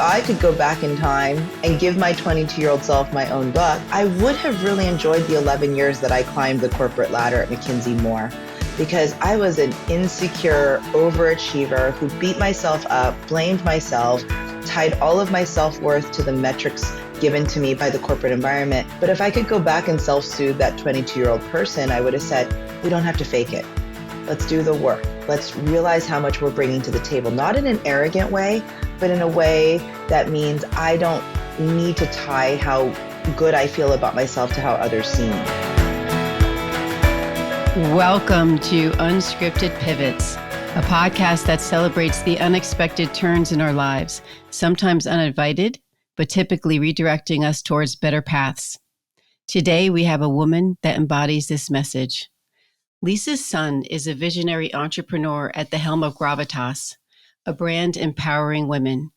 I could go back in time and give my 22-year-old self my own book, I would have really enjoyed the 11 years that I climbed the corporate ladder at McKinsey more, because I was an insecure overachiever who beat myself up, blamed myself, tied all of my self-worth to the metrics given to me by the corporate environment. But if I could go back and self-soothe that 22-year-old person, I would have said, we don't have to fake it. Let's do the work. Let's realize how much we're bringing to the table, not in an arrogant way, but in a way that means I don't need to tie how good I feel about myself to how others see me. Welcome to Unscripted Pivots, a podcast that celebrates the unexpected turns in our lives, sometimes uninvited, but typically redirecting us towards better paths. Today, we have a woman that embodies this message. Lisa Sun is a visionary entrepreneur at the helm of Gravitas, a brand empowering women.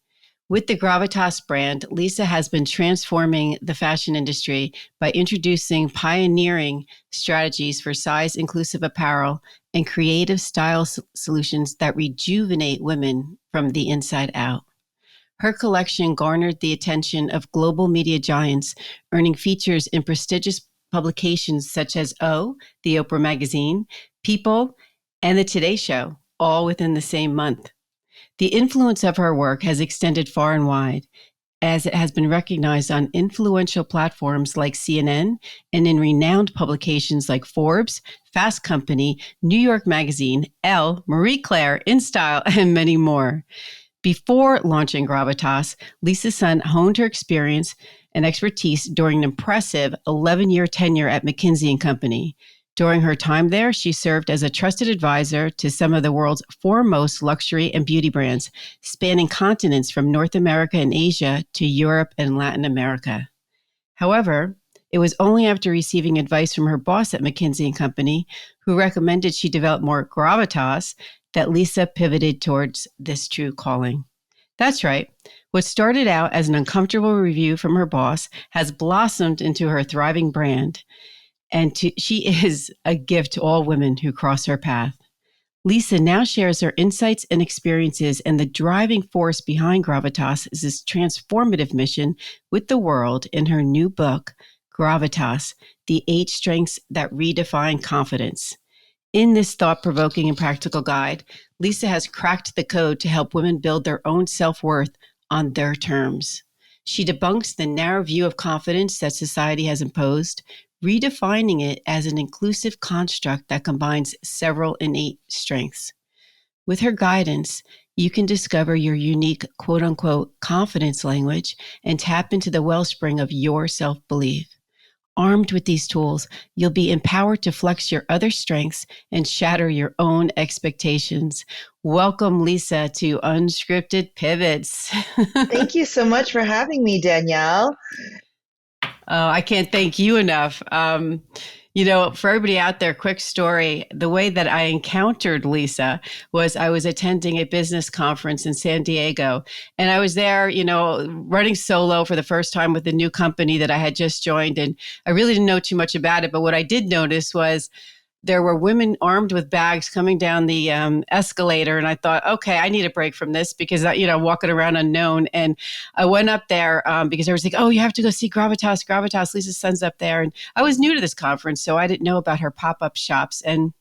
With the Gravitas brand, Lisa has been transforming the fashion industry by introducing pioneering strategies for size-inclusive apparel and creative style solutions that rejuvenate women from the inside out. Her collection garnered the attention of global media giants, earning features in prestigious publications such as O, the Oprah magazine, People, and the Today Show, all within the same month. The influence of her work has extended far and wide, as it has been recognized on influential platforms like CNN and in renowned publications like Forbes, Fast Company, New York Magazine, Elle, Marie Claire, InStyle, and many more. Before launching Gravitas, Lisa Sun honed her experience and expertise during an impressive 11-year tenure at McKinsey & Company. During her time there, she served as a trusted advisor to some of the world's foremost luxury and beauty brands, spanning continents from North America and Asia to Europe and Latin America. However, it was only after receiving advice from her boss at McKinsey & Company, who recommended she develop more gravitas, that Lisa pivoted towards this true calling. That's right. What started out as an uncomfortable review from her boss has blossomed into her thriving brand. And she is a gift to all women who cross her path. Lisa now shares her insights and experiences, and the driving force behind Gravitas is this transformative mission with the world in her new book, Gravitas, The 8 Strengths That Redefine Confidence. In this thought-provoking and practical guide, Lisa has cracked the code to help women build their own self-worth on their terms. She debunks the narrow view of confidence that society has imposed, redefining it as an inclusive construct that combines several innate strengths. With her guidance, you can discover your unique quote-unquote confidence language and tap into the wellspring of your self-belief. Armed with these tools, you'll be empowered to flex your other strengths and shatter your own expectations. Welcome, Lisa, to Unscripted Pivots. Thank you so much for having me, Danielle. I can't thank you enough. For everybody out there, quick story. The way that I encountered Lisa was I was attending a business conference in San Diego, and I was there, running solo for the first time with a new company that I had just joined. And I really didn't know too much about it. But what I did notice was there were women armed with bags coming down the escalator. And I thought, okay, I need a break from this because, walking around unknown. And I went up there because I was like, oh, you have to go see Gravitas. Lisa Sun's up there. And I was new to this conference, so I didn't know about her pop-up shops. And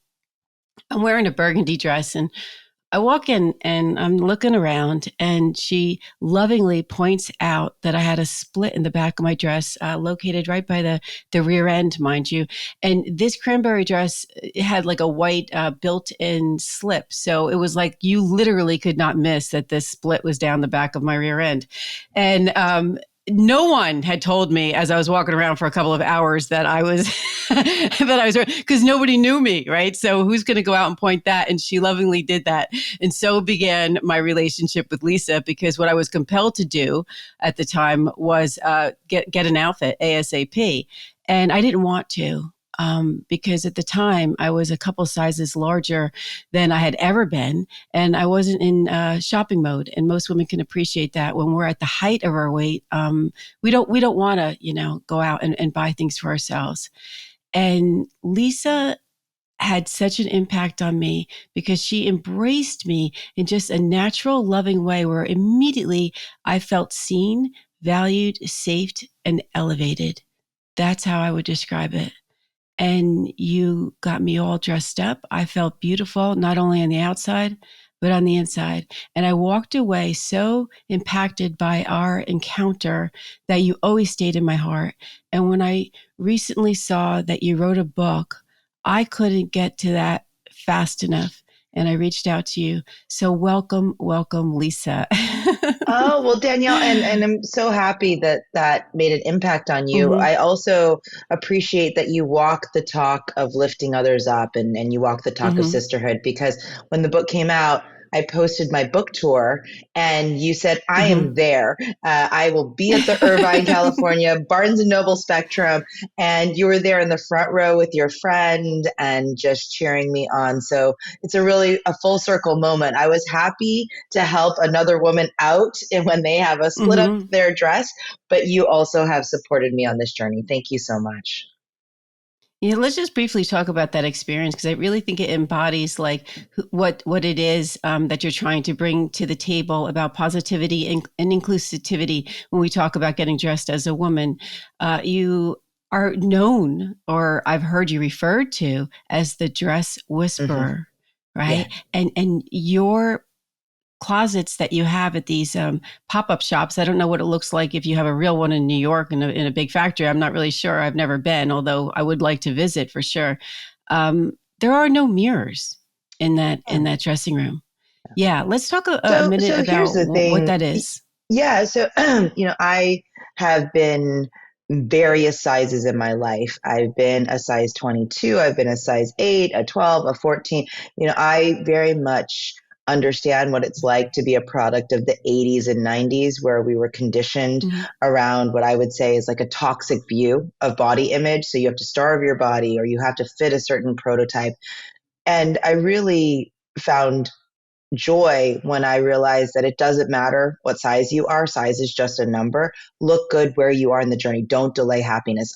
I'm wearing a burgundy dress, and I walk in and I'm looking around, and she lovingly points out that I had a split in the back of my dress, located right by the rear end, mind you. And this cranberry dress had like a white built-in slip. So it was like you literally could not miss that this split was down the back of my rear end. And no one had told me as I was walking around for a couple of hours that I was, because nobody knew me, right? So who's going to go out and point that? And she lovingly did that. And so began my relationship with Lisa, because what I was compelled to do at the time was get an outfit ASAP. And I didn't want to. Because at the time I was a couple sizes larger than I had ever been, and I wasn't in shopping mode. And most women can appreciate that when we're at the height of our weight. We don't want to, go out and buy things for ourselves. And Lisa had such an impact on me because she embraced me in just a natural, loving way where immediately I felt seen, valued, safe, and elevated. That's how I would describe it. And you got me all dressed up. I felt beautiful, not only on the outside, but on the inside. And I walked away so impacted by our encounter that you always stayed in my heart. And when I recently saw that you wrote a book, I couldn't get to that fast enough. And I reached out to you. So welcome, welcome, Lisa. Oh, well, Danielle, and I'm so happy that that made an impact on you. Mm-hmm, I also appreciate that you walk the talk of lifting others up and you walk the talk of mm-hmm, sisterhood because when the book came out, I posted my book tour and you said, I mm-hmm. am there. I will be at the Irvine, California, Barnes and Noble Spectrum. And you were there in the front row with your friend and just cheering me on. So it's a full circle moment. I was happy to help another woman out and when they have a split up Mm-hmm. their dress, but you also have supported me on this journey. Thank you so much. Yeah, let's just briefly talk about that experience because I really think it embodies like what it is that you're trying to bring to the table about positivity and inclusivity. When we talk about getting dressed as a woman, you are known, or I've heard you referred to as the dress Hmm. whisperer, Yeah. right? And your closets that you have at these pop-up shops. I don't know what it looks like if you have a real one in New York in a big factory. I'm not really sure. I've never been, although I would like to visit for sure. There are no mirrors Yeah. in that dressing room. Yeah, let's talk a minute So here's about the what thing. that is. Yeah, so I have been various sizes in my life. I've been a size 22, I've been a size 8, a 12, a 14. I very much understand what it's like to be a product of the 80s and 90s where we were conditioned Mm-hmm. around what I would say is like a toxic view of body image. So you have to starve your body or you have to fit a certain prototype. And I really found joy when I realized that it doesn't matter what size you are. Size is just a number. Look good where you are in the journey. Don't delay happiness.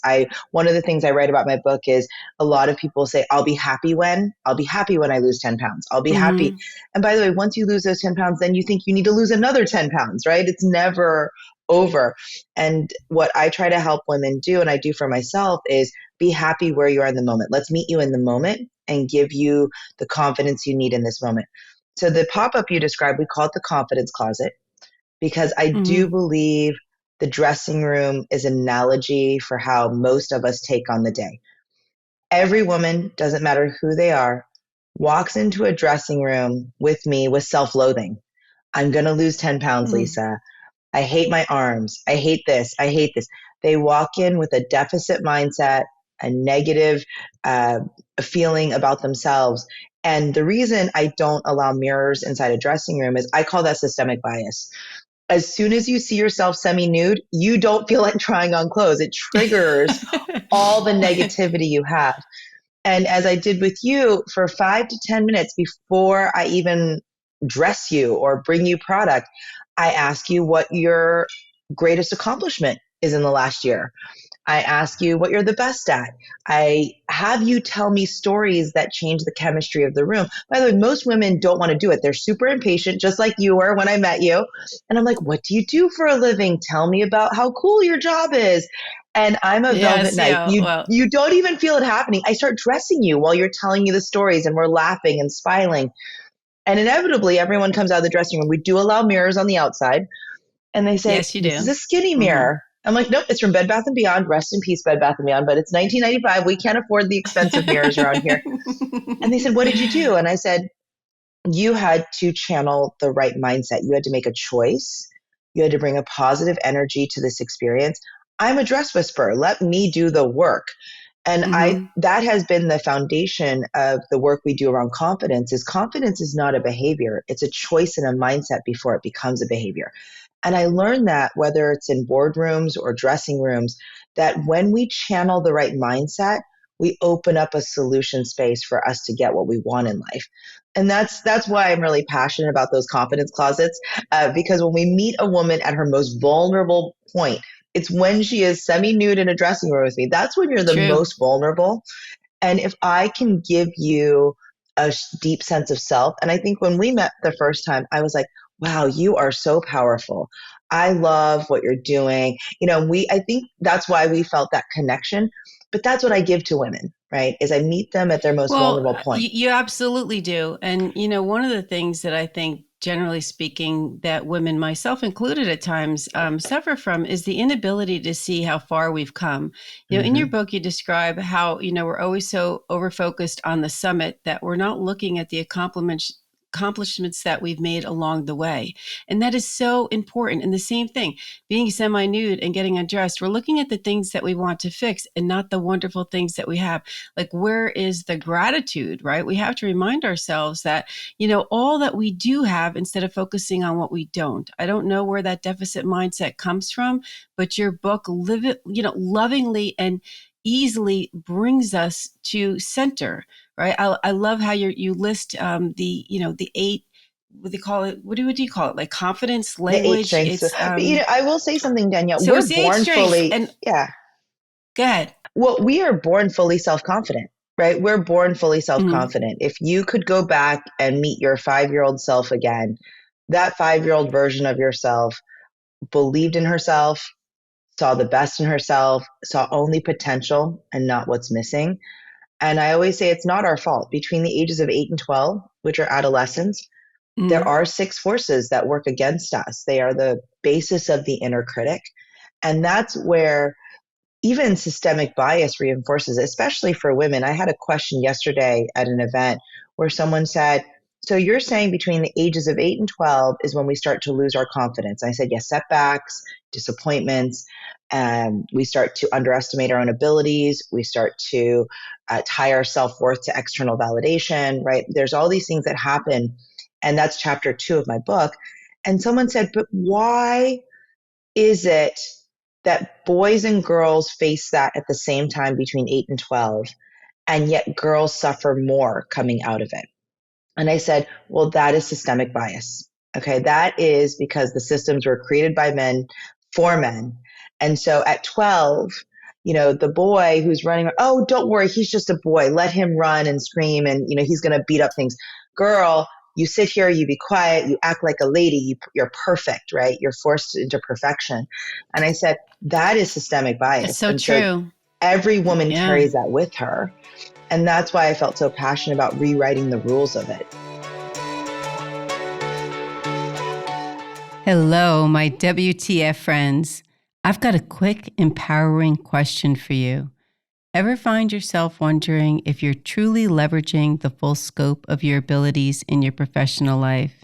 One of the things I write about my book is a lot of people say, I'll be happy when I lose 10 pounds. I'll be happy. Mm-hmm. And by the way, once you lose those 10 pounds, then you think you need to lose another 10 pounds, right? It's never over. And what I try to help women do, and I do for myself, is be happy where you are in the moment. Let's meet you in the moment and give you the confidence you need in this moment. So the pop-up you described, we call it the confidence closet because I do Mm-hmm. believe the dressing room is an analogy for how most of us take on the day. Every woman, doesn't matter who they are, walks into a dressing room with me with self-loathing. I'm going to lose 10 pounds, Mm-hmm. Lisa. I hate my arms. I hate this. I hate this. They walk in with a deficit mindset, a negative uh, feeling about themselves. And the reason I don't allow mirrors inside a dressing room is I call that systemic bias. As soon as you see yourself semi nude, you don't feel like trying on clothes. It triggers all the negativity you have. And as I did with you, for 5 to 10 minutes before I even dress you or bring you product, I ask you what your greatest accomplishment is in the last year. I ask you what you're the best at. I have you tell me stories that change the chemistry of the room. By the way, most women don't want to do it. They're super impatient, just like you were when I met you. And I'm like, what do you do for a living? Tell me about how cool your job is. And I'm a velvet Yes, knife. yeah. You Well, you don't even feel it happening. I start dressing you while you're telling me the stories and we're laughing and smiling. And inevitably everyone comes out of the dressing room. We do allow mirrors on the outside and they say, yes, you this is do. a skinny Mm-hmm. mirror. I'm like, nope, it's from Bed Bath & Beyond. Rest in peace, Bed Bath & Beyond. But it's 1995. We can't afford the expensive mirrors around here. And they said, what did you do? And I said, you had to channel the right mindset. You had to make a choice. You had to bring a positive energy to this experience. I'm a dress whisperer. Let me do the work. And I Mm-hmm. that has been the foundation of the work we do around confidence is not a behavior. It's a choice and a mindset before it becomes a behavior. And I learned that whether it's in boardrooms or dressing rooms, that when we channel the right mindset, we open up a solution space for us to get what we want in life. And that's why I'm really passionate about those confidence closets, because when we meet a woman at her most vulnerable point, it's when she is semi nude in a dressing room with me. That's when you're the True. most vulnerable. And if I can give you a deep sense of self, and I think when we met the first time, I was like, wow, you are so powerful. I love what you're doing. I think that's why we felt that connection. But that's what I give to women, right? Is I meet them at their most Well, vulnerable point. you absolutely do. And, one of the things that I think, generally speaking, that women, myself included at times, suffer from is the inability to see how far we've come. In your Mm-hmm. book, you describe how, we're always so over focused on the summit that we're not looking at the accomplishments that we've made along the way. And that is so important. And the same thing, being semi-nude and getting undressed, we're looking at the things that we want to fix and not the wonderful things that we have. Like, where is the gratitude, right? We have to remind ourselves that, all that we do have, instead of focusing on what we don't. I don't know where that deficit mindset comes from, but your book lovingly and easily brings us to center, right? I love how you list the eight, what do you call it? What do you call it? Like confidence The eight language. strengths. It's But I will say something, Danielle. so We're it's the eight born strengths. fully, And yeah. go ahead. Well, we are born fully self-confident, right? We're born fully Mm-hmm. self-confident. If you could go back and meet your 5-year-old self again, that 5-year-old version of yourself believed in herself, saw the best in herself, saw only potential and not what's missing. And I always say it's not our fault. Between the ages of 8 and 12, which are adolescents, there Mm-hmm. are 6 forces that work against us. They are the basis of the inner critic. And that's where even systemic bias reinforces it, especially for women. I had a question yesterday at an event where someone said, so you're saying between the ages of 8 and 12 is when we start to lose our confidence? I said, yes, setbacks, disappointments, and we start to underestimate our own abilities. We start to tie our self-worth to external validation, right? There's all these things that happen. And that's chapter 2 of my book. And someone said, but why is it that boys and girls face that at the same time between 8 and 12, and yet girls suffer more coming out of it? And I said, well, that is systemic bias. Okay, that is because the systems were created by men for men. And so at 12, the boy who's running, oh, don't worry, he's just a boy. Let him run and scream and, he's going to beat up things. Girl, you sit here, you be quiet, you act like a lady, you're perfect, right? You're forced into perfection. And I said, that is systemic It's bias. so And so true. every woman Yeah. carries that with her. And that's why I felt so passionate about rewriting the rules of it. Hello, my WTF friends. I've got a quick, empowering question for you. Ever find yourself wondering if you're truly leveraging the full scope of your abilities in your professional life?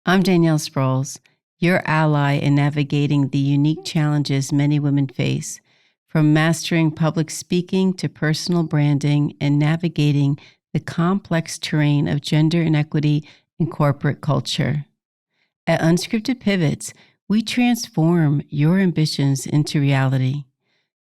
I'm Danielle Sprouls, your ally in navigating the unique challenges many women face, from mastering public speaking to personal branding and navigating the complex terrain of gender inequity in corporate culture. At Unscripted Pivots, we transform your ambitions into reality.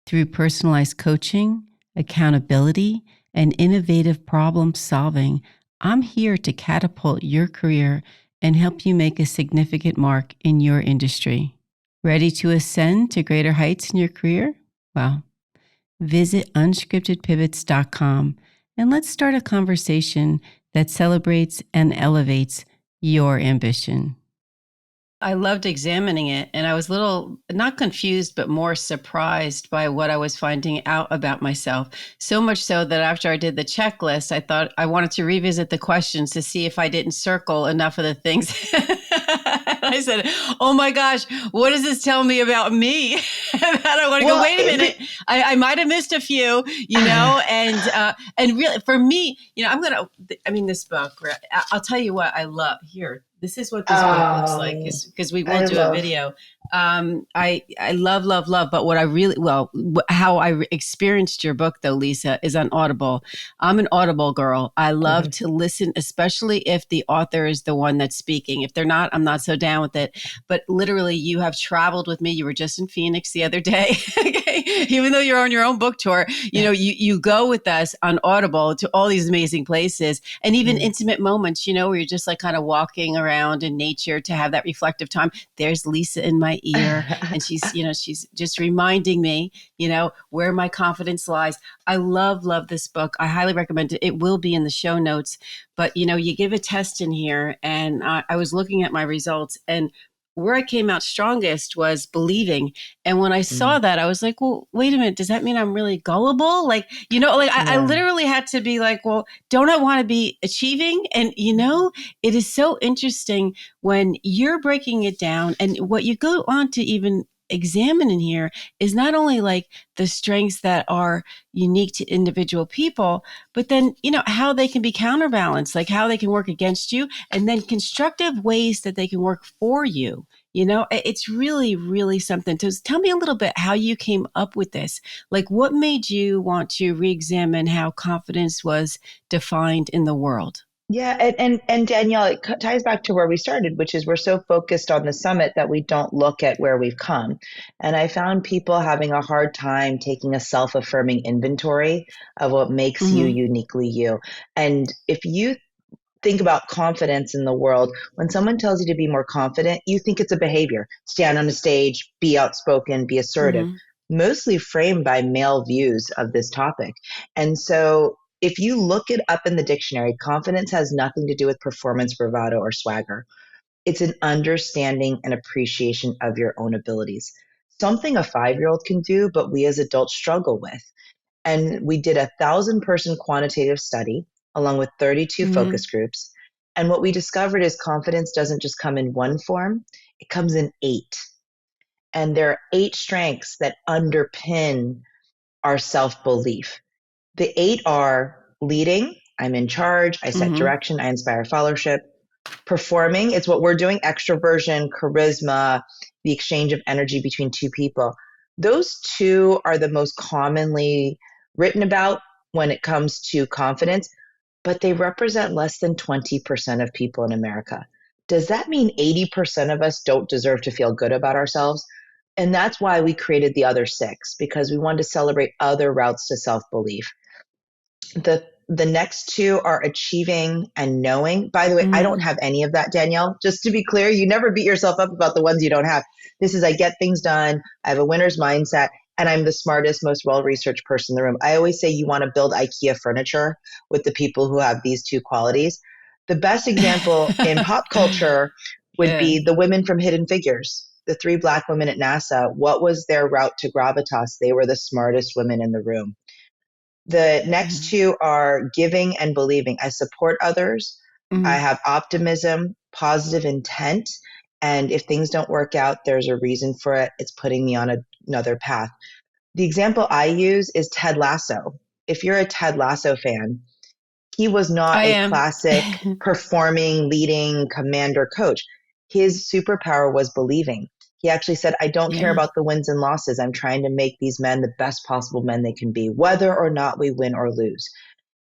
Through personalized coaching, accountability, and innovative problem solving, I'm here to catapult your career and help you make a significant mark in your industry. Ready to ascend to greater heights in your career? Well, visit unscriptedpivots.com and let's start a conversation that celebrates and elevates your ambition. I loved examining it, and I was a little, not confused, but more surprised by what I was finding out about myself. So much so that after I did the checklist, I thought I wanted to revisit the questions to see if I didn't circle enough of the things. I said, oh my gosh, what does this tell me about me? And I want to go, wait a minute, I might have missed a few, and really for me, this book, I'll tell you what I love here. This is what this book looks like, because we will do a video. I love, love, love. But what I really, how I experienced your book, though, Lisa, is on Audible. I'm an Audible girl. I love to listen, especially if the author is the one that's speaking. If they're not, I'm not so down with it. But literally, you have traveled with me. You were just in Phoenix the other day. Okay? Even though you're on your own book tour, you go with us on Audible to all these amazing places, and even intimate moments, where you're just like kind of walking around in nature to have that reflective time. There's Lisa in my my ear, and she's just reminding me, where my confidence lies. I love this book. I highly recommend it. It will be in the show notes. But you give a test in here, and I was looking at my results, and where I came out strongest was believing. And when I saw that, I was like, well, wait a minute. Does that mean I'm really gullible? I literally had to be like, well, don't I want to be achieving? And, it is so interesting when you're breaking it down, and what you go on to even examine in here is not only like the strengths that are unique to individual people, but then, how they can be counterbalanced, like how they can work against you, and then constructive ways that they can work for you. It's really, really something. So tell me a little bit how you came up with this. Like, what made you want to re-examine how confidence was defined in the world? Yeah, and Danielle, it ties back to where we started, which is we're so focused on the summit that we don't look at where we've come. And I found people having a hard time taking a self-affirming inventory of what makes you Mm-hmm. uniquely you. And if you think about confidence in the world, when someone tells you to be more confident, you think it's a behavior. Stand on a stage, be outspoken, be assertive, Mm-hmm. mostly framed by male views of this topic. And so if you look it up in the dictionary, confidence has nothing to do with performance, bravado, or swagger. It's an understanding and appreciation of your own abilities. Something a 5-year-old can do, but we as adults struggle with. And we did 1,000-person quantitative study along with 32 Mm-hmm. focus groups. And what we discovered is confidence doesn't just come in one form, it comes in 8. And there are 8 strengths that underpin our self belief. The 8 are leading, I'm in charge, I set Mm-hmm. direction, I inspire followership. Performing, it's what we're doing, extroversion, charisma, the exchange of energy between two people. Those 2 are the most commonly written about when it comes to confidence, but they represent less than 20% of people in America. Does that mean 80% of us don't deserve to feel good about ourselves? And that's why we created the other 6, because we wanted to celebrate other routes to self belief. The next 2 are achieving and knowing. By the way, I Mm-hmm. don't have any of that, Danielle. Just to be clear, you never beat yourself up about the ones you don't have. This is I get things done, I have a winner's mindset, and I'm the smartest, most well-researched person in the room. I always say you want to build IKEA furniture with the people who have these 2 qualities. The best example in pop culture would Yeah. be the women from Hidden Figures, the 3 Black women at NASA. What was their route to gravitas? They were the smartest women in the room. The next Mm-hmm. 2 are giving and believing. I support others. I Mm-hmm. have optimism, positive intent. And if things don't work out, there's a reason for it. It's putting me on another path. The example I use is Ted Lasso. If you're a Ted Lasso fan, he was not I a am. classic performing, leading commander coach. His superpower was believing. He actually said, I don't care Yeah. about the wins and losses. I'm trying to make these men the best possible men they can be, whether or not we win or lose.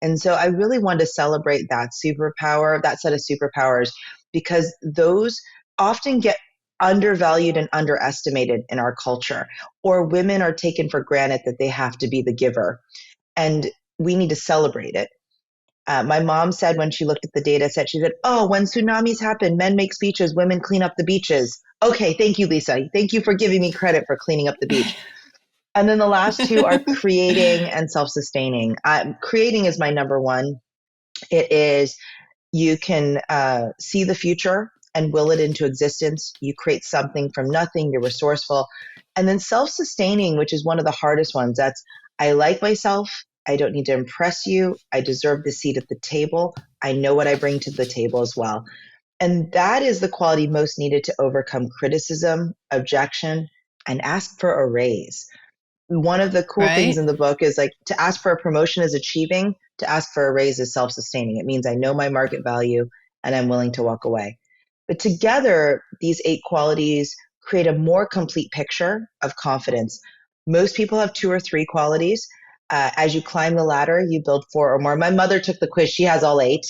And so I really wanted to celebrate that superpower, that set of superpowers, because those often get undervalued and underestimated in our culture, or women are taken for granted that they have to be the giver. And we need to celebrate it. My mom said when she looked at the data set, she said, oh, when tsunamis happen, men make speeches, women clean up the beaches. Okay, thank you, Lisa. Thank you for giving me credit for cleaning up the beach. And then the last 2 are creating and self-sustaining. Creating is my number one. It is you can see the future and will it into existence. You create something from nothing. You're resourceful. And then self-sustaining, which is one of the hardest ones. That's I like myself. I don't need to impress you. I deserve the seat at the table. I know what I bring to the table as well. And that is the quality most needed to overcome criticism, objection, and ask for a raise. One of the cool things Right? in the book is like to ask for a promotion is achieving, to ask for a raise is self-sustaining. It means I know my market value and I'm willing to walk away. But together, these 8 qualities create a more complete picture of confidence. Most people have 2 or 3 qualities. As you climb the ladder, you build 4 or more. My mother took the quiz. She has all 8.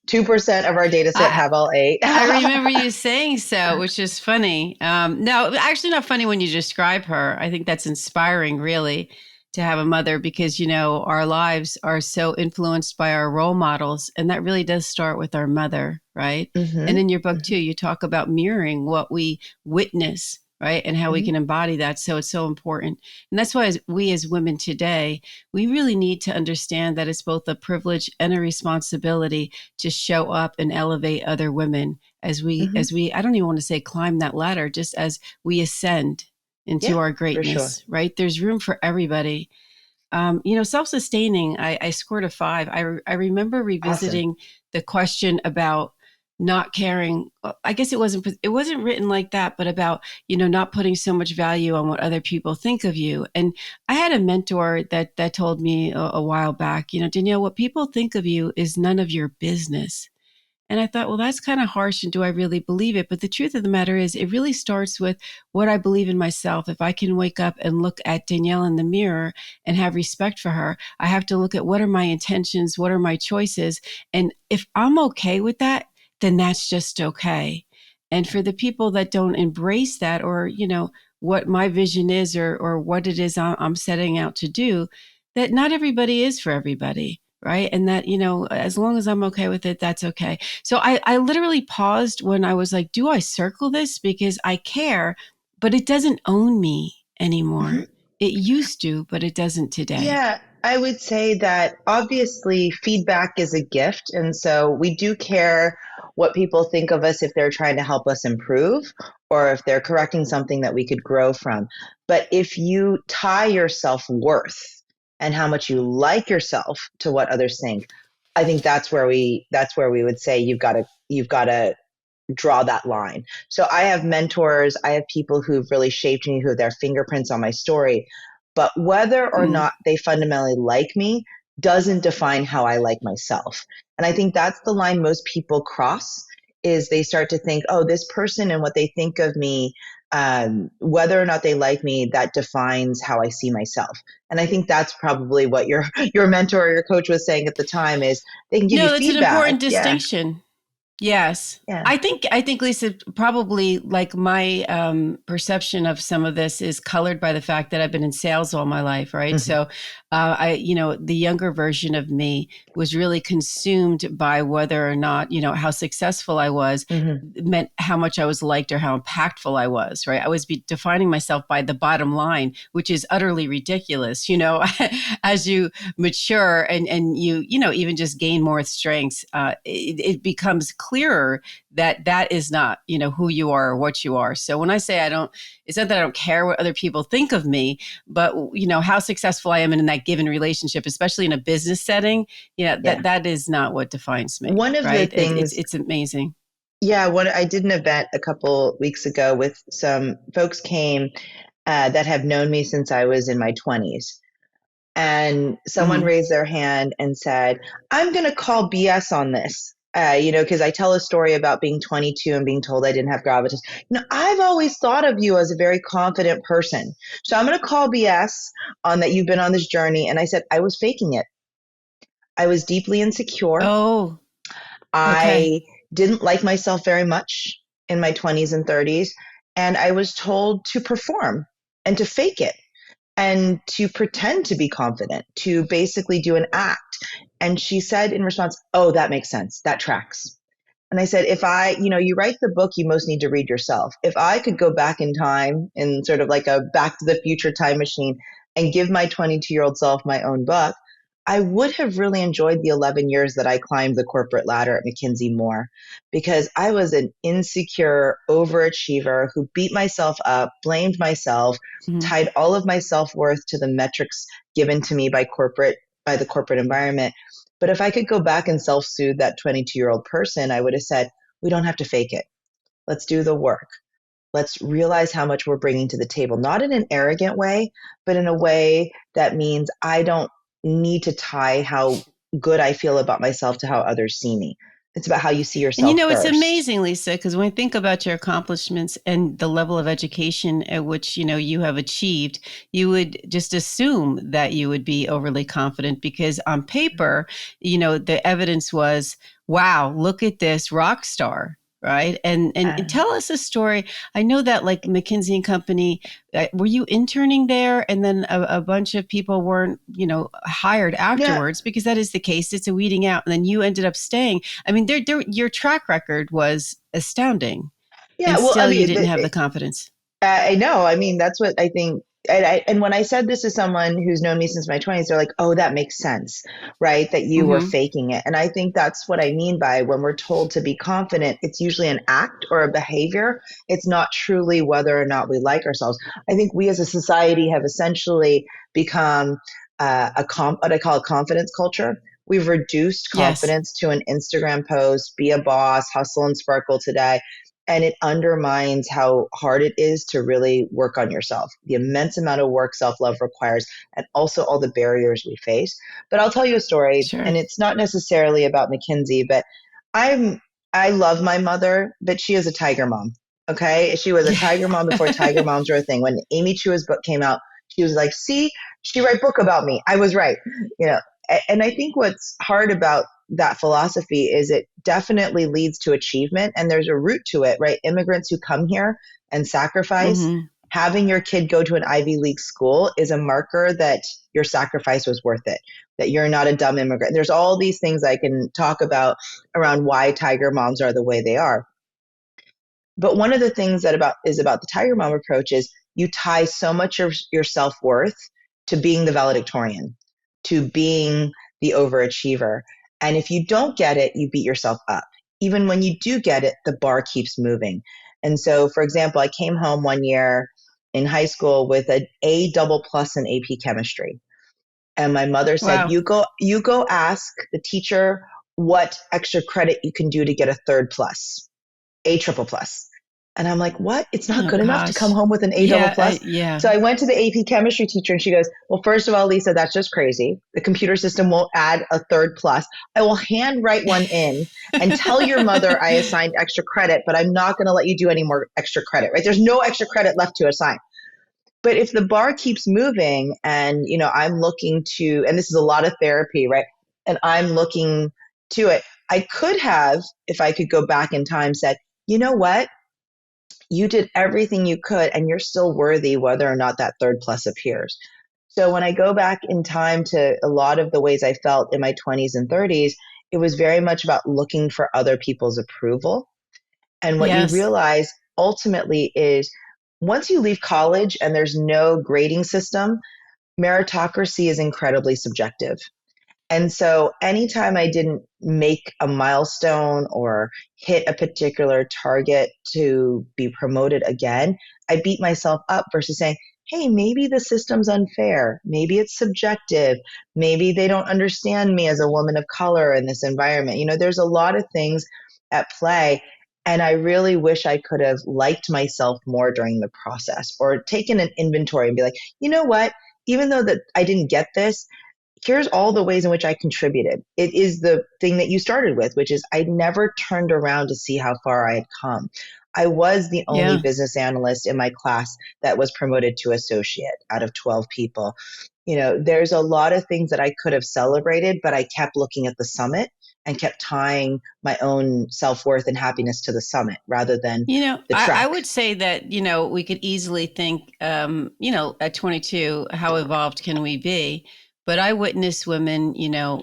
2% of our data set I have all 8. I remember you saying so, which is funny. No, actually, not funny when you describe her. I think that's inspiring, really, to have a mother because, our lives are so influenced by our role models. And that really does start with our mother, right? And Mm-hmm. in your book, Mm-hmm. too, you talk about mirroring what we witness, right? And how we Mhm. can embody that. So it's so important. And that's why we as women today, we really need to understand that it's both a privilege and a responsibility to show up and elevate other women Mhm. as we I don't even want to say climb that ladder, just as we ascend into Yeah, our for sure. greatness, right? There's room for everybody. Self-sustaining, I scored a 5. I remember Awesome. revisiting the question about not caring. I guess it wasn't written like that, but about, not putting so much value on what other people think of you. And I had a mentor that told me a while back, Danielle, what people think of you is none of your business. And I thought, well, that's kind of harsh. And do I really believe it? But the truth of the matter is, it really starts with what I believe in myself. If I can wake up and look at Danielle in the mirror and have respect for her, I have to look at what are my intentions? What are my choices? And if I'm okay with that, then that's just okay. And Yeah. for the people that don't embrace that, or, what my vision is, or what it is I'm setting out to do, that not everybody is for everybody. Right. And that, as long as I'm okay with it, that's okay. So I literally paused when I was like, do I circle this? Because I care, but it doesn't own me anymore. Mhm. It used to, but it doesn't today. Yeah, I would say that obviously feedback is a gift. And so we do care what people think of us if they're trying to help us improve or if they're correcting something that we could grow from. But if you tie your self worth and how much you like yourself to what others think, I think that's where we would say you've got to draw that line. So I have mentors, I have people who've really shaped me, who have their fingerprints on my story. But whether or Mm. not they fundamentally like me doesn't define how I like myself. And I think that's the line most people cross is they start to think, oh, this person and what they think of me, whether or not they like me, that defines how I see myself. And I think that's probably what your mentor or your coach was saying at the time is they can give you No, that's an feedback. important Yeah. distinction. Yes. Yeah. I think Lisa, probably like my perception of some of this is colored by the fact that I've been in sales all my life, right? Mhm. So the younger version of me was really consumed by whether or not, how successful I was Mhm. meant how much I was liked or how impactful I was, right? I was defining myself by the bottom line, which is utterly ridiculous, as you mature and you even just gain more strengths, it becomes clearer that that is not who you are or what you are. So when I say it's not that I don't care what other people think of me, but how successful I am in that given relationship, especially in a business setting, Yeah. that is not what defines me, One of the right? It's things, it's amazing. yeah, what I did an event a couple weeks ago with some folks came that have known me since I was in my 20s. And someone Hmm. raised their hand and said, I'm going to call BS on this. Because I tell a story about being 22 and being told I didn't have gravitas. I've always thought of you as a very confident person. So I'm going to call BS on that you've been on this journey. And I said, I was faking it. I was deeply insecure. Oh, okay. I didn't like myself very much in my 20s and 30s. And I was told to perform and to fake it and to pretend to be confident, to basically do an act. And she said in response, oh, that makes sense. That tracks. And I said, you write the book you most need to read yourself. If I could go back in time in sort of like a back to the future time machine and give my 22-year-old self my own book, I would have really enjoyed the 11 years that I climbed the corporate ladder at McKinsey more because I was an insecure overachiever who beat myself up, blamed myself, Mhm. tied all of my self-worth to the metrics given to me by the corporate environment. But if I could go back and self-soothe that 22-year-old person, I would have said, we don't have to fake it. Let's do the work. Let's realize how much we're bringing to the table, not in an arrogant way, but in a way that means I don't need to tie how good I feel about myself to how others see me. It's about how you see And yourself it's first. amazing, Lisa, because when I think about your accomplishments and the level of education at which, you have achieved, you would just assume that you would be overly confident because on paper, the evidence was, wow, look at this rock star. Right. And Uh, tell us a story. I know that like McKinsey and Company, were you interning there and then a bunch of people weren't, hired yeah, afterwards because that is the case. It's a weeding out. And then you ended up staying. I mean, your track record was astounding, yeah. and Well, I still you mean, didn't have the confidence. I know. I mean, that's what I think. And when I said this to someone who's known me since my 20s, they're like, oh, that makes sense, right? That you were Mm-hmm. faking it. And I think that's what I mean by when we're told to be confident, it's usually an act or a behavior. It's not truly whether or not we like ourselves. I think we as a society have essentially become what I call a confidence culture. We've reduced Yes, confidence to an Instagram post, be a boss, hustle and sparkle today, and it undermines how hard it is to really work on yourself, the immense amount of work self-love requires, and also all the barriers we face. But I'll tell you a story, and sure. it's not necessarily about McKinsey, but i'm I love my mother, but she is a tiger mom. Okay, she was a tiger mom before tiger moms were a thing. When Amy Chua's book came out, she was like, see, she write book about me, I was right, you know. And I think what's hard about that philosophy is it definitely leads to achievement, and there's a root to it, right? Immigrants who come here and sacrifice, Mm-hmm. having your kid go to an Ivy League school is a marker that your sacrifice was worth it, that you're not a dumb immigrant. There's all these things I can talk about around why tiger moms are the way they are. But one of the things that about the tiger mom approach is you tie so much of your self-worth to being the valedictorian, to being the overachiever. And if you don't get it, you beat yourself up. Even when you do get it, the bar keeps moving. And so, for example, I came home one year in high school with an A double plus in AP chemistry. And my mother said, Wow. you go ask the teacher what extra credit you can do to get a third plus. A triple plus. And I'm like, what? It's not Oh good enough to come gosh. home with an A double Yeah. plus. Yeah. So I went to the AP chemistry teacher and she goes, well, first of all, Lisa, that's just crazy. The computer system won't add a third plus. I will handwrite one in and tell your mother I assigned extra credit, but I'm not going to let you do any more extra credit, right? There's no extra credit left to assign. But if the bar keeps moving and, I'm looking to, and this is a lot of therapy, right? And I'm looking to it, I could have, if I could go back in time, said, you know what? You did everything you could and you're still worthy whether or not that third plus appears. So when I go back in time to a lot of the ways I felt in my 20s and 30s, it was very much about looking for other people's approval. And what you Yes. realize ultimately is once you leave college and there's no grading system, meritocracy is incredibly subjective. And so anytime I didn't make a milestone or hit a particular target to be promoted again, I beat myself up versus saying, hey, maybe the system's unfair. Maybe it's subjective. Maybe they don't understand me as a woman of color in this environment. There's a lot of things at play. And I really wish I could have liked myself more during the process or taken an inventory and be like, you know what? Even though that I didn't get this, here's all the ways in which I contributed. It is the thing that you started with, which is I never turned around to see how far I had come. I was the only Yeah. business analyst in my class that was promoted to associate out of 12 people. There's a lot of things that I could have celebrated, but I kept looking at the summit and kept tying my own self-worth and happiness to the summit rather than the I track. would say that, we could easily think, at 22, how evolved can we be? But I witness women,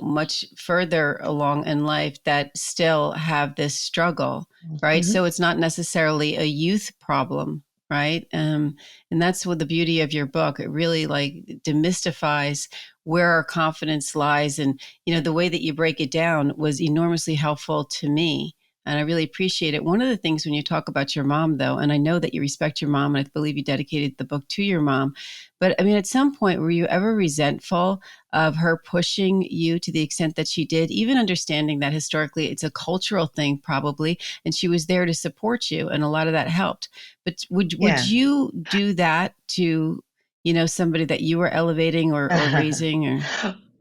much further along in life that still have this struggle, right? Mm-hmm. So it's not necessarily a youth problem, right? And that's what the beauty of your book. It really like demystifies where our confidence lies. And, the way that you break it down was enormously helpful to me, and I really appreciate it. One of the things when you talk about your mom, though, and I know that you respect your mom, and I believe you dedicated the book to your mom, but I mean, at some point, were you ever resentful of her pushing you to the extent that she did, even understanding that historically it's a cultural thing, probably, and she was there to support you, and a lot of that helped. But would Yeah. you do that to, somebody that you were elevating or raising, or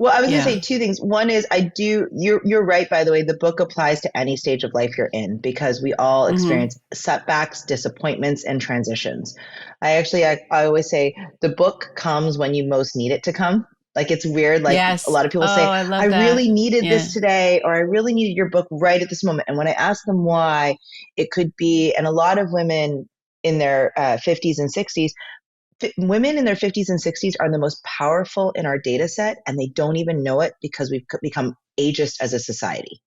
Well, I was going to yeah? say two things. One is I do, you're right, by the way, the book applies to any stage of life you're in because we all Mm-hmm. experience setbacks, disappointments, and transitions. I always say the book comes when you most need it to come. Like it's weird. Like a Yes. lot of people Oh, say, I I love that. really needed Yeah. this today, or I really needed your book right at this moment. And when I ask them why, it could be, and a lot of women in their 50s and 60s, women in their 50s and 60s are the most powerful in our data set, and they don't even know it because we've become ageist as a society.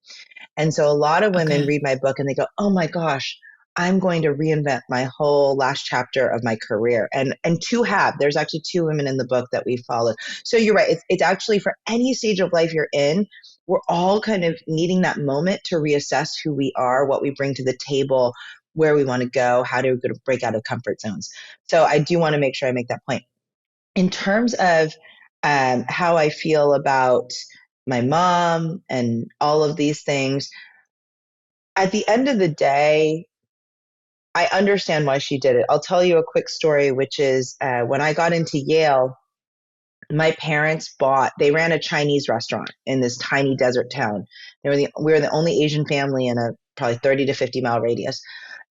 And so a lot of women Okay. read my book and they go, oh my gosh, I'm going to reinvent my whole last chapter of my career. And there's actually two women in the book that we followed. So you're right. It's actually for any stage of life you're in, we're all kind of needing that moment to reassess who we are, what we bring to the table, where we want to go, how to break out of comfort zones. So I do want to make sure I make that point. In terms of how I feel about my mom and all of these things, at the end of the day, I understand why she did it. I'll tell you a quick story, which is when I got into Yale, my parents they ran a Chinese restaurant in this tiny desert town. We were the only Asian family in a probably 30 to 50-mile radius.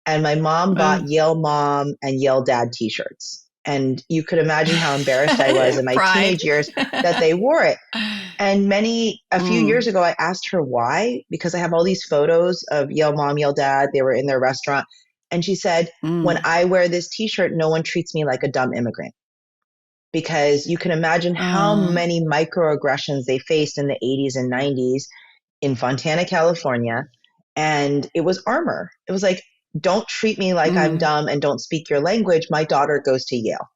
And my mom Wow. bought Yale Mom and Yale Dad t-shirts. And you could imagine how embarrassed I was in my Pride. teenage years that they wore it. And a few years Mm, ago, I asked her why, because I have all these photos of Yale Mom, Yale Dad. They were in their restaurant. And she said, when mm. I wear this t-shirt, no one treats me like a dumb immigrant. Because you can imagine how Uh, many microaggressions they faced in the 80s and 90s in Fontana, California. And it was armor. It was like, don't treat me like I'm mm. dumb and don't speak your language. My daughter goes to Yale.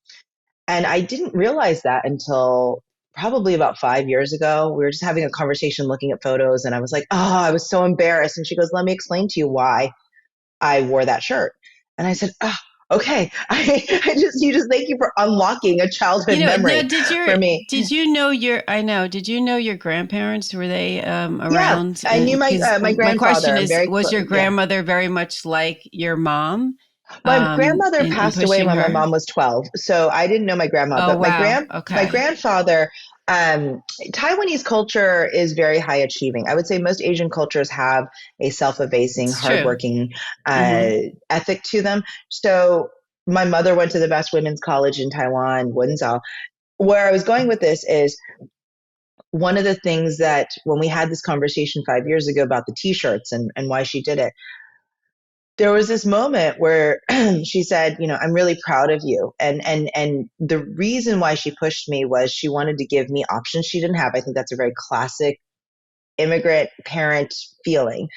And I didn't realize that until probably about 5 years ago. We were just having a conversation looking at photos, and I was like, oh, I was so embarrassed. And she goes, let me explain to you why I wore that shirt. And I said, oh, okay. You just thank you for unlocking a childhood Now memory for me. did you know your grandparents? Were they Yeah, around? I knew And because my my question grandfather. I'm is, very was your yeah. grandmother very much like your mom My grandmother in passed away pushing when my her? mom was 12, so I didn't know my grandma. Oh, But wow. my Okay. grandfather, Taiwanese culture is very high achieving. I would say most Asian cultures have a self-effacing, It's true. hardworking Hmm. ethic to them. So my mother went to the best women's college in Taiwan, Wenzhou. Where I was going with this is one of the things that when we had this conversation 5 years ago about the t-shirts and why she did it, there was this moment where she said, I'm really proud of you. And the reason why she pushed me was she wanted to give me options she didn't have. I think that's a very classic immigrant parent feeling.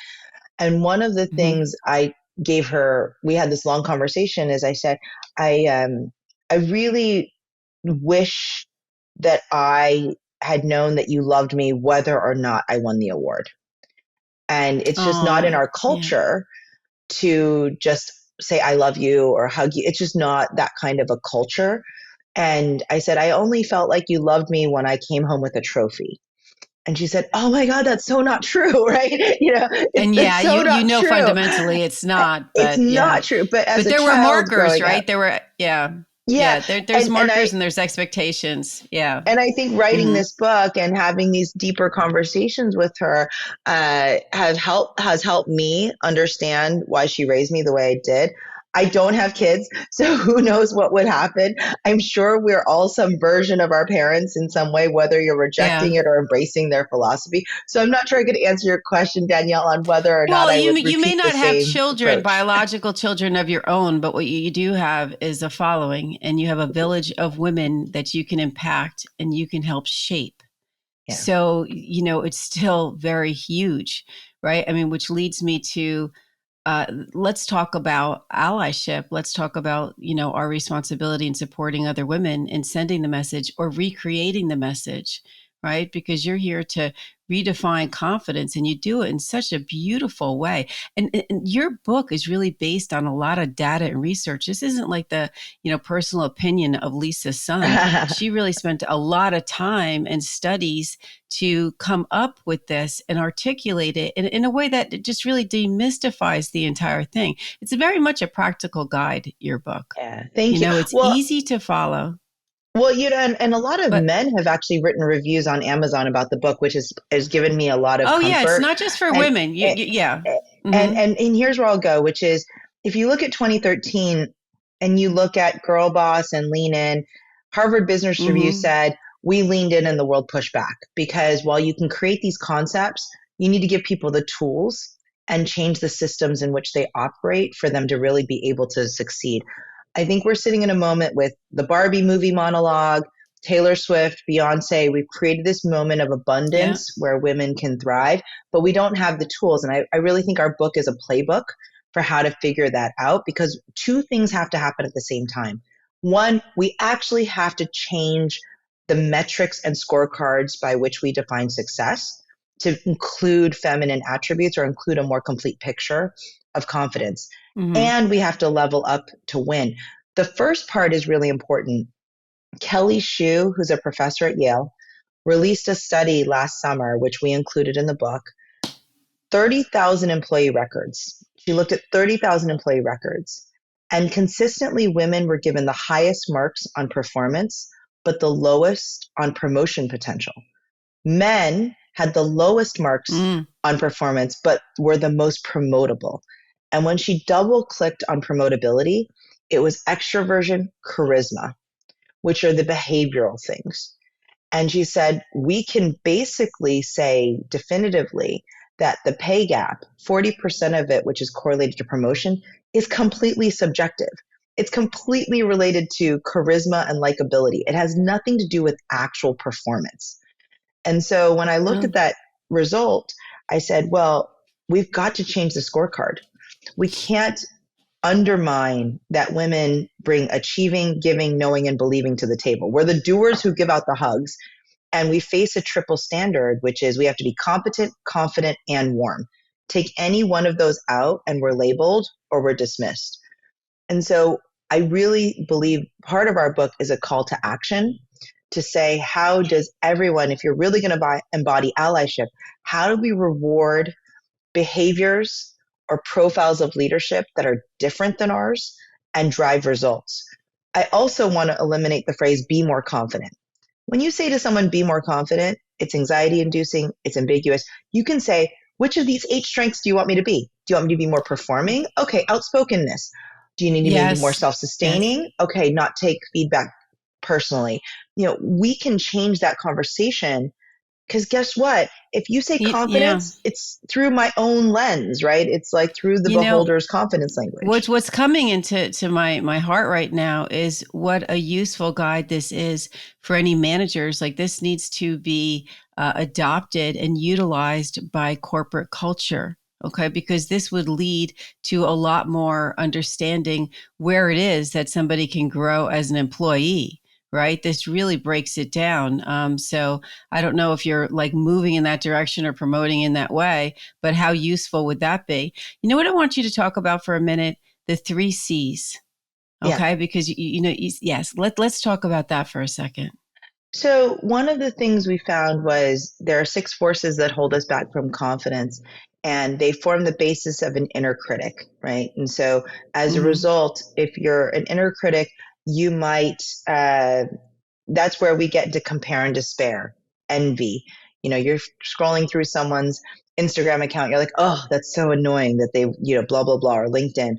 And one of the Hmm. things I gave her, we had this long conversation, is I said, I really wish that I had known that you loved me whether or not I won the award. And it's just not in Oh, our yeah. culture to just say I love you or hug you. It's just not that kind of a culture. And I said, I only felt like you loved me when I came home with a trophy. And she said, oh my God, that's so not true, right? And It's yeah, so you not know true. fundamentally it's not, It's but yeah. not true. But as But a there were child markers, growing up, right? There were, yeah. yeah. Yeah, there's And markers and there's expectations. Yeah. I think writing Hmm. this book and having these deeper conversations with her has helped me understand why she raised me the way I did. I don't have kids, so who knows what would happen. I'm sure we're all some version of our parents in some way, whether you're rejecting Yeah. it or embracing their philosophy. So I'm not sure I could answer your question, Danielle, on whether or not Well, I would you may repeat the not have same children, approach. biological children of your own, but what you do have is a following, and you have a village of women that you can impact and you can help shape. Yeah. So, it's still very huge, right? I mean, which leads me to let's talk about allyship. Let's talk about, our responsibility in supporting other women in sending the message or recreating the message, right? Because you're here to redefine confidence and you do it in such a beautiful way. And your book is really based on a lot of data and research. This isn't like the, personal opinion of Lisa Sun. She really spent a lot of time and studies to come up with this and articulate it in a way that just really demystifies the entire thing. It's very much a practical guide, your book. Yeah. Thank you. It's Well, easy to follow, and a lot of but men have actually written reviews on Amazon about the book, which has given me a lot of oh yeah, it's comfort. not just for And women. Yeah. and Mm-hmm. and here's where I'll go, which is if you look at 2013 and you look at Girl Boss and Lean In, Harvard Business Review Mm-hmm. said we leaned in and the world pushed back because while you can create these concepts, you need to give people the tools and change the systems in which they operate for them to really be able to succeed. I think we're sitting in a moment with the Barbie movie monologue, Taylor Swift, Beyonce. We've created this moment of Yeah. abundance where women can thrive, but we don't have the tools. And I really think our book is a playbook for how to figure that out, because two things have to happen at the same time. One, we actually have to change the metrics and scorecards by which we define success to include feminine attributes or include a more complete picture of confidence. Mm-hmm. And we have to level up to win. The first part is really important. Kelly Shue, who's a professor at Yale, released a study last summer, which we included in the book, 30,000 employee records. She looked at 30,000 employee records, and consistently women were given the highest marks on performance, but the lowest on promotion potential. Men had the lowest marks on performance, but were the most promotable. And when she double clicked on promotability, it was extroversion, charisma, which are the behavioral things. And she said, we can basically say definitively that the pay gap, 40% of it, which is correlated to promotion, is completely subjective. It's completely related to charisma and likability. It has nothing to do with actual performance. And so when I looked at that result, I said, well, we've got to change the scorecard. We can't undermine that women bring achieving, giving, knowing, and believing to the table. We're the doers who give out the hugs. And we face a triple standard, which is we have to be competent, confident, and warm. Take any one of those out and we're labeled or we're dismissed. And so I really believe part of our book is a call to action to say, how does everyone, if you're really going to embody allyship, how do we reward behaviors or profiles of leadership that are different than ours and drive results? I also want to eliminate the phrase, be more confident. When you say to someone, be more confident, it's anxiety inducing, it's ambiguous. You can say, which of these 8 strengths do you want me to be? Do you want me to be more performing? Okay, outspokenness. Do you need me to be more self-sustaining? Yes. Okay, not take feedback personally. We can change that conversation, because guess what? If you say confidence, it's through my own lens, right? It's like through the beholder's confidence language. What's coming into my heart right now is what a useful guide this is for any managers. Like, this needs to be adopted and utilized by corporate culture. Okay, because this would lead to a lot more understanding where it is that somebody can grow as an employee. Right. This really breaks it down. So I don't know if you're like moving in that direction or promoting in that way, but how useful would that be? You know what I want you to talk about for a minute? The 3 C's. Okay. Yeah. Because, yes, let's talk about that for a second. So one of the things we found was there are 6 forces that hold us back from confidence, and they form the basis of an inner critic, right? And so as a result, if you're an inner critic, you might, that's where we get into compare and despair, envy. You're scrolling through someone's Instagram account. You're like, oh, that's so annoying that they, blah, blah, blah, or LinkedIn.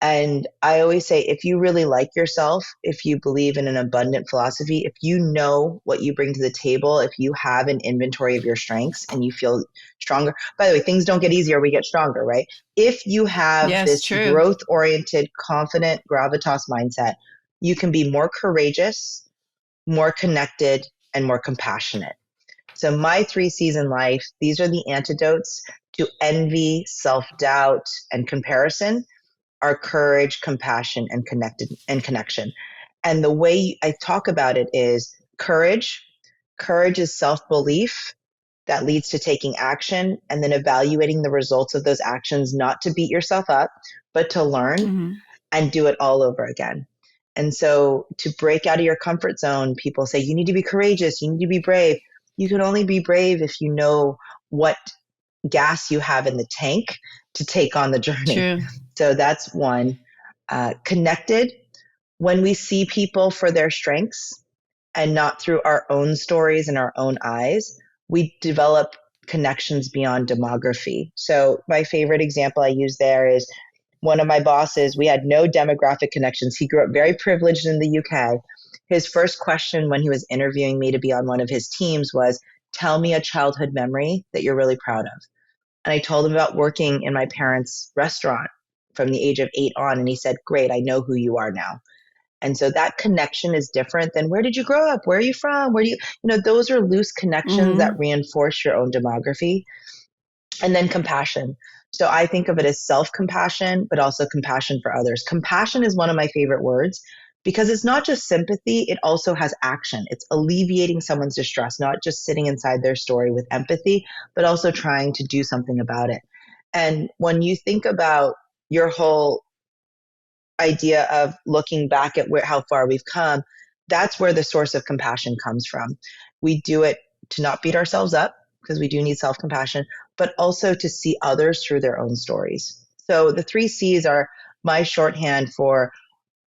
And I always say, if you really like yourself, if you believe in an abundant philosophy, if you know what you bring to the table, if you have an inventory of your strengths and you feel stronger, by the way, things don't get easier, we get stronger, right? If you have this growth-oriented, confident gravitas mindset, you can be more courageous, more connected, and more compassionate. So my 3 C's in life, these are the antidotes to envy, self-doubt, and comparison. Are courage, compassion, and connection. And the way I talk about it is courage. Courage is self-belief that leads to taking action and then evaluating the results of those actions, not to beat yourself up, but to learn and do it all over again. And so to break out of your comfort zone, people say, you need to be courageous, you need to be brave. You can only be brave if you know what gas you have in the tank to take on the journey. True. So that's one. Connected, when we see people for their strengths and not through our own stories and our own eyes, we develop connections beyond demography. So my favorite example I use there is one of my bosses. We had no demographic connections. He grew up very privileged in the UK. His first question when he was interviewing me to be on one of his teams was, tell me a childhood memory that you're really proud of. And I told him about working in my parents' restaurant from the age of 8 on. And he said, great, I know who you are now. And so that connection is different than where did you grow up? Where are you from? Where do you, those are loose connections that reinforce your own demography. And then compassion. So I think of it as self-compassion, but also compassion for others. Compassion is one of my favorite words because it's not just sympathy, it also has action. It's alleviating someone's distress, not just sitting inside their story with empathy, but also trying to do something about it. And when you think about your whole idea of looking back at how far we've come, that's where the source of compassion comes from. We do it to not beat ourselves up because we do need self compassion, but also to see others through their own stories. So the three C's are my shorthand for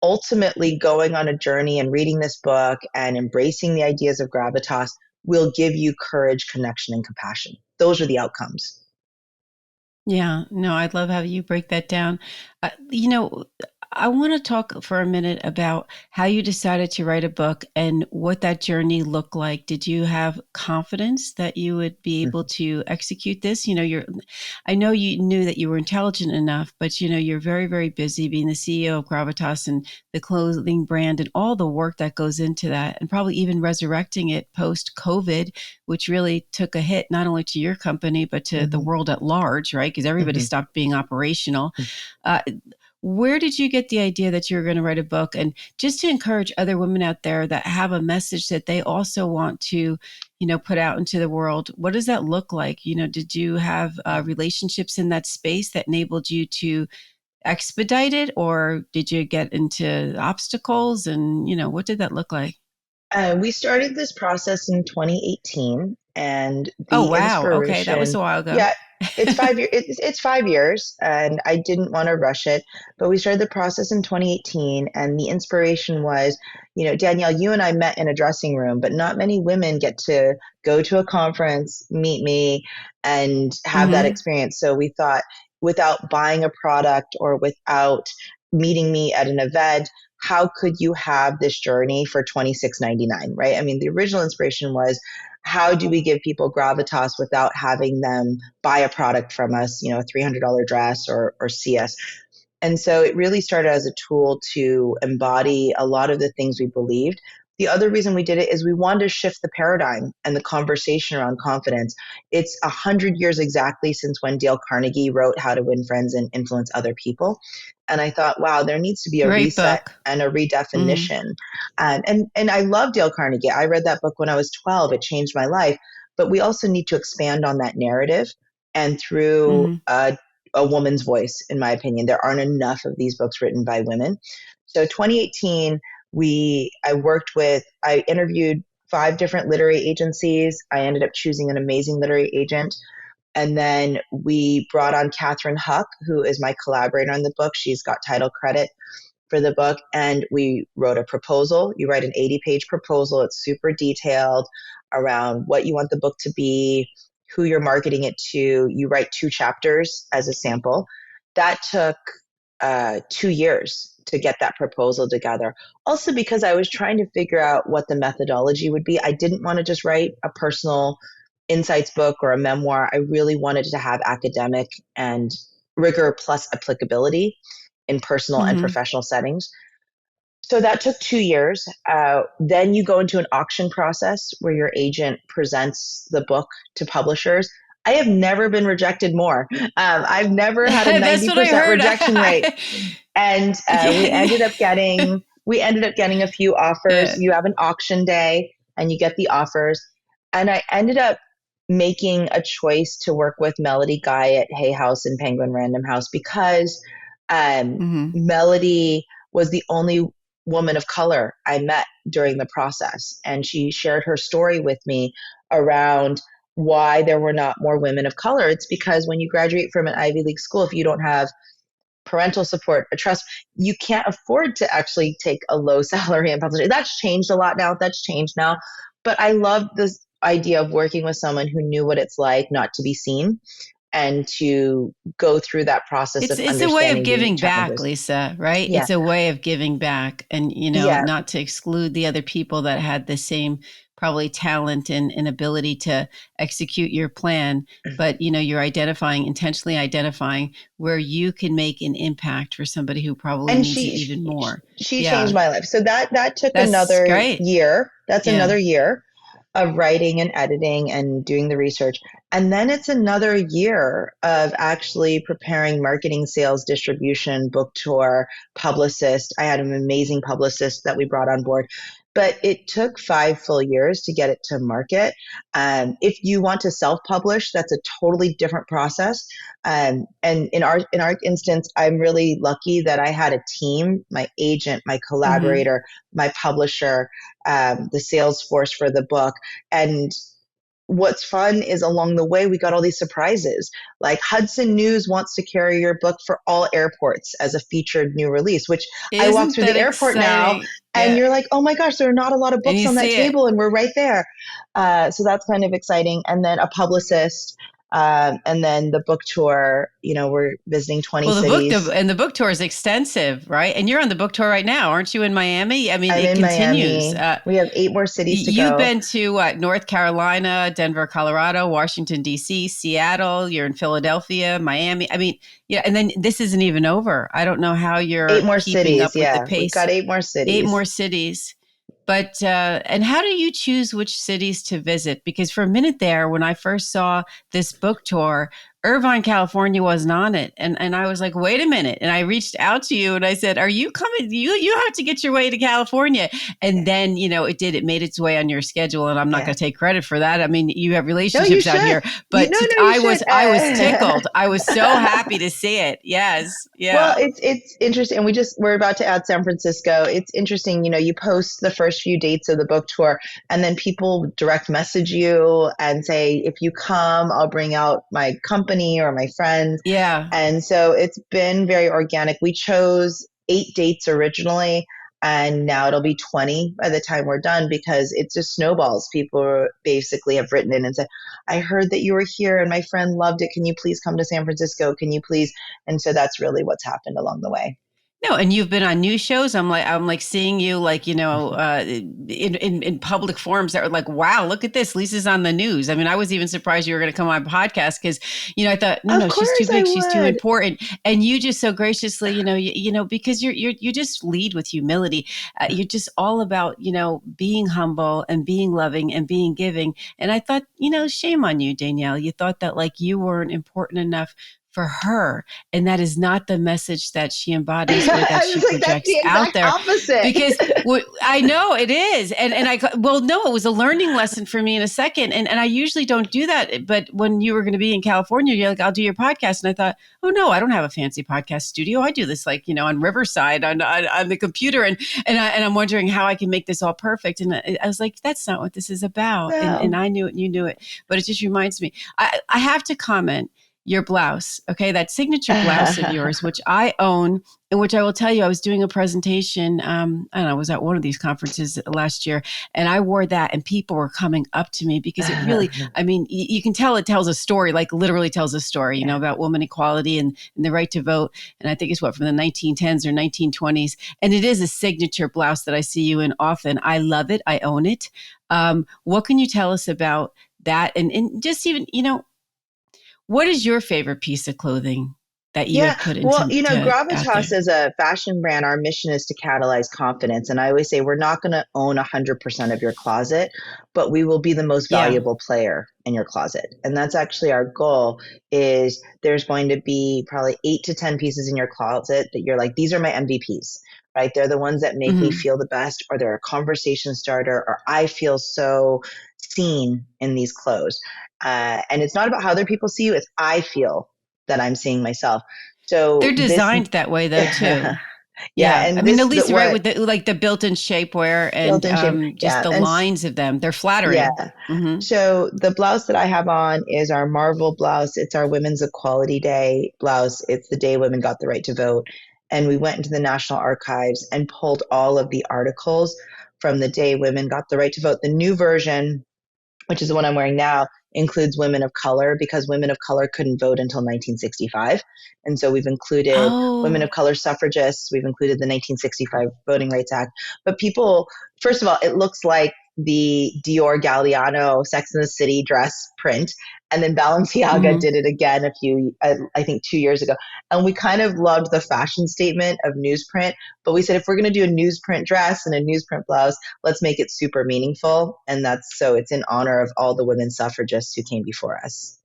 ultimately going on a journey and reading this book and embracing the ideas of gravitas will give you courage, connection, and compassion. Those are the outcomes. Yeah, no, I love how you break that down. I want to talk for a minute about how you decided to write a book and what that journey looked like. Did you have confidence that you would be able to execute this? I know you knew that you were intelligent enough, but you're very, very busy being the CEO of Gravitas and the clothing brand and all the work that goes into that, and probably even resurrecting it post COVID, which really took a hit not only to your company but to the world at large, right? Because everybody stopped being operational. Uh, where did you get the idea that you were going to write a book? And just to encourage other women out there that have a message that they also want to, put out into the world, what does that look like? Did you have relationships in that space that enabled you to expedite it, or did you get into obstacles? And, what did that look like? We started this process in 2018, and Oh, the wow. Okay. That was inspiration, a while ago. yeah, it's 5 years. It's 5 years, and I didn't want to rush it. But we started the process in 2018, and the inspiration was, Danielle, you and I met in a dressing room, but not many women get to go to a conference, meet me, and have that Mm-hmm. experience. So we thought, without buying a product or without meeting me at an event, how could you have this journey for $26.99, right? I mean, the original inspiration was, how do we give people gravitas without having them buy a product from us, a $300 dress or see us? And so it really started as a tool to embody a lot of the things we believed. The other reason we did it is we wanted to shift the paradigm and the conversation around confidence. It's 100 years exactly since when Dale Carnegie wrote How to Win Friends and Influence Other People. And I thought, wow, there needs to be a Great reset book. and a Mm-hmm. redefinition. And I love Dale Carnegie. I read that book when I was 12. It changed my life. But we also need to expand on that narrative and through Mm-hmm. a woman's voice, in my opinion. There aren't enough of these books written by women. So 2018, I interviewed 5 different literary agencies. I ended up choosing an amazing literary agent. And then we brought on Catherine Huck, who is my collaborator on the book. She's got title credit for the book. And we wrote a proposal. You write an 80-page proposal. It's super detailed around what you want the book to be, who you're marketing it to. You write 2 chapters as a sample. That took 2 years to get that proposal together. Also, because I was trying to figure out what the methodology would be. I didn't want to just write a personal insights book or a memoir. I really wanted to have academic and rigor plus applicability in personal and Mm-hmm. professional settings. So that took 2 years. Then you go into an auction process where your agent presents the book to publishers. I have never been rejected more. I've never had a That's what I 90% heard. rejection rate. And we ended up getting a few offers. Yeah. You have an auction day and you get the offers. And I ended up making a choice to work with Melody Guy at Hay House and Penguin Random House because Mm-hmm. Melody was the only woman of color I met during the process. And she shared her story with me around why there were not more women of color. It's because when you graduate from an Ivy League school, if you don't have parental support, a trust, you can't afford to actually take a low salary in publishing. That's changed a lot now. That's changed now. But I love this idea of working with someone who knew what it's like not to be seen and to go through that process of It's a way of understanding the unique giving back, challenges. Lisa, right? Yeah. It's a way of giving back and, Yeah. not to exclude the other people that had the same probably talent and ability to execute your plan. But, you're intentionally identifying where you can make an impact for somebody who probably And needs it even more. she changed Yeah, my life. So that took that's another great. year. That's Yeah. another year. of writing and editing and doing the research. And then it's another year of actually preparing marketing, sales, distribution, book tour, publicist. I had an amazing publicist that we brought on board. But it took 5 full years to get it to market. If you want to self-publish, that's a totally different process. And in our instance, I'm really lucky that I had a team, my agent, my Hmm. collaborator, my publisher, the sales force for the book. And what's fun is along the way, we got all these surprises. Like Hudson News wants to carry your book for all airports as a featured new release, which I walk Isn't through that the airport now exciting? and Yeah. you're like, oh my gosh, there are not a lot of And books you on that see it. table and we're right there. So that's kind of exciting. And then a publicist. And then the book tour, we're visiting 20 Well, cities. the book tour is extensive, right? And you're on the book tour right now, aren't you, in Miami? I mean, I'm it in continues. Miami. We have 8 more cities to You've go. been to North Carolina, Denver, Colorado, Washington, D.C., Seattle. You're in Philadelphia, Miami. I mean, yeah, and then this isn't even over. I don't know how Eight you're more keeping cities. up with the Yeah, we've pace. got 8 more 8 more cities. cities. But, and how do you choose which cities to visit? Because for a minute there, when I first saw this book tour, Irvine, California wasn't on it. And I was like, wait a minute. And I reached out to you and I said, are you coming? You have to get your way to California. And Yeah. then, it made its way on your schedule. And I'm not going Yeah. to take credit for that. I mean, you have No, you relationships out should. here, but No, you I should. was, I was tickled. I was so happy to see it. Yes. Well, Yeah. it's interesting. And we're about to add San Francisco. It's interesting, you post the first few dates of the book tour, and then people direct message you and say, if you come, I'll bring out my company or my friends. Yeah. And so it's been very organic. We chose 8 dates originally, and now it'll be 20 by the time we're done because it just snowballs. People basically have written in and said, I heard that you were here and my friend loved it. Can you please come to San Francisco? Can you please? And so that's really what's happened along the way. No, and you've been on news shows. I'm like seeing you like, in public forums that were like, wow, look at this. Lisa's on the news. I mean, I was even surprised you were going to come on a podcast because, I thought, no, Of no, she's too course I big. She's too would. important. And you just so graciously, because you just lead with humility. You're just all about, being humble and being loving and being giving. And I thought, shame on you, Danielle. You thought that like you weren't important enough for her, and that is not the message that she embodies or that I she was like, that's projects the out exact there. opposite. Because I know it is, and well, no, it was a learning lesson for me in a second, and I usually don't do that, but when you were going to be in California, you're like, I'll do your podcast, and I thought, oh no, I don't have a fancy podcast studio. I do this like on Riverside on the computer, and I'm wondering how I can make this all perfect, and I was like, that's not what this is about, and No. I knew it, and you knew it, but it just reminds me, I have to comment your blouse, okay, that signature blouse of yours, which I own, and which I will tell you, I was doing a presentation. I don't know, I was at one of these conferences last year, and I wore that, and people were coming up to me because it really, I mean, you can tell it tells a story, like literally tells a story, Yeah. about woman equality and the right to vote. And I think it's from the 1910s or 1920s. And it is a signature blouse that I see you in often. I love it. I own it. What can you tell us about that? And just even, what is your favorite piece of clothing that you Yeah, have put well, into out Gravitas there? as a fashion brand, our mission is to catalyze confidence. And I always say we're not going to own 100% of your closet, but we will be the most Yeah. valuable player in your closet. And that's actually our goal is there's going to be probably 8 to 10 pieces in your closet that you're like, these are my MVPs, right? They're the ones that make me Mm-hmm. feel the best, or they're a conversation starter, or I feel so seen in these clothes. And it's not about how other people see you, it's I feel that I'm seeing myself. They're So this, designed that way though too. yeah, Yeah, I and mean, at this that least right what with the built-in shapewear built and in shape, just yeah, the and lines of them. They're yeah. flattering. Mm-hmm. So the blouse that I have on is our Marvel blouse. It's our Women's Equality Day blouse. It's the day women got the right to vote, and we went into the National Archives and pulled all of the articles from the day women got the right to vote. The new version, which is the one I'm wearing now, includes women of color because women of color couldn't vote until 1965. And so we've included women of Oh, color suffragists, we've included the 1965 Voting Rights Act. But people, first of all, it looks like the Dior Galliano Sex and the City dress print. And then Balenciaga did it again I think 2 years ago. And we kind of loved the fashion statement of newsprint, but we said, if we're going to do a newsprint dress and a newsprint blouse, let's make it super meaningful. And it's in honor of all the women suffragists who came before us.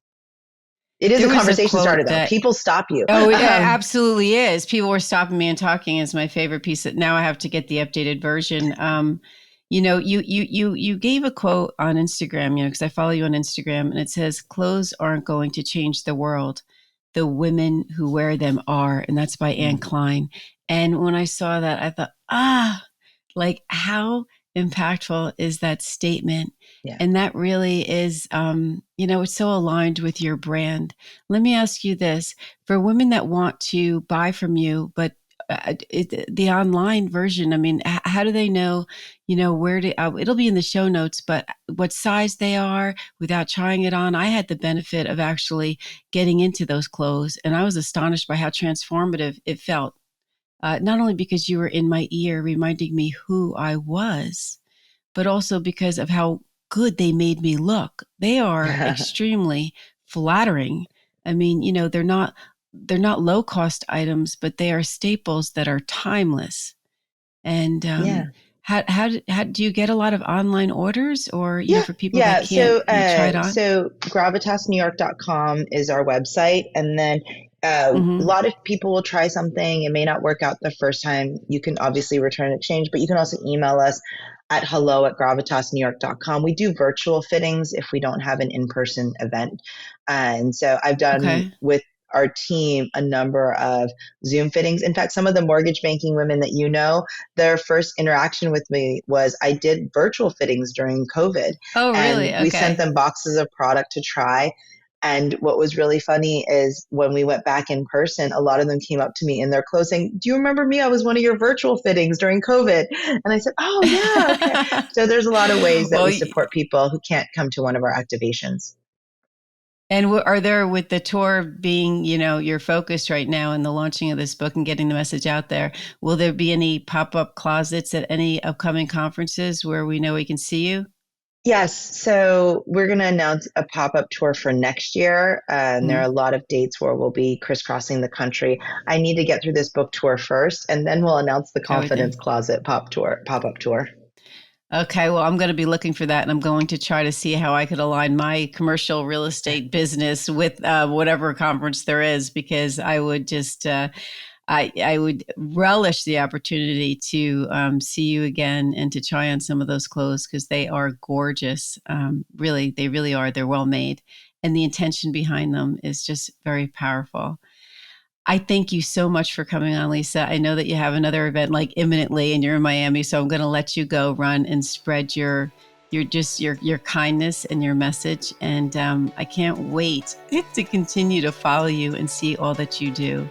It is There a was a conversation starter, quote though. that People stop you. Oh, it absolutely is. People were stopping me and talking is my favorite piece. Now I have to get the updated version. You gave a quote on Instagram, because I follow you on Instagram, and it says, "Clothes aren't going to change the world. The women who wear them are," and that's by Anne Klein. And when I saw that, I thought, like how impactful is that statement? Yeah. And that really is, it's so aligned with your brand. Let me ask you this: for women that want to buy from you, but the online version, I mean, how do they know, where to, it'll be in the show notes, but what size they are without trying it on? I had the benefit of actually getting into those clothes, and I was astonished by how transformative it felt. Not only because you were in my ear reminding me who I was, but also because of how good they made me look. They are extremely flattering. I mean, they're not low cost items, but they are staples that are timeless. And how do you get a lot of online orders, or for people that can't try it on? So gravitasnewyork.com is our website, and then a lot of people will try something. It may not work out the first time. You can obviously return and exchange, but you can also email us at hello@gravitasnewyork.com. We do virtual fittings if we don't have an in-person event. And so I've done with our team a number of Zoom fittings. In fact, some of the mortgage banking women that their first interaction with me was I did virtual fittings during COVID. Oh, really? And we sent them boxes of product to try. And what was really funny is when we went back in person, a lot of them came up to me in their clothes saying, "Do you remember me? I was one of your virtual fittings during COVID." And I said, "Oh, yeah, okay." So there's a lot of ways that we support people who can't come to one of our activations. And are there, with the tour being, your focus right now in the launching of this book and getting the message out there, will there be any pop-up closets at any upcoming conferences where we know we can see you? Yes. So we're going to announce a pop-up tour for next year. And there are a lot of dates where we'll be crisscrossing the country. I need to get through this book tour first, and then we'll announce the Confidence Closet pop-up tour. Okay, well, I'm going to be looking for that, and I'm going to try to see how I could align my commercial real estate business with whatever conference there is, because I would just, I would relish the opportunity to see you again and to try on some of those clothes, because they are gorgeous. Really, they really are. They're well made, and the intention behind them is just very powerful. I thank you so much for coming on, Lisa. I know that you have another event like imminently and you're in Miami, so I'm going to let you go run and spread your kindness and your message. And I can't wait to continue to follow you and see all that you do.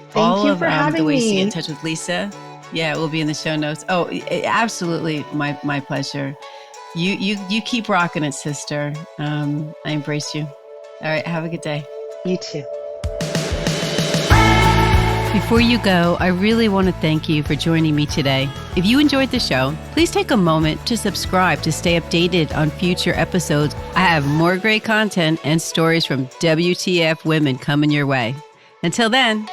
Thank you for having the ways me. to get in touch with Lisa. Yeah, it will be in the show notes. Oh, absolutely. My pleasure. You keep rocking it, sister. I embrace you. All right. Have a good day. You too. Before you go, I really want to thank you for joining me today. If you enjoyed the show, please take a moment to subscribe to stay updated on future episodes. I have more great content and stories from WTF women coming your way. Until then,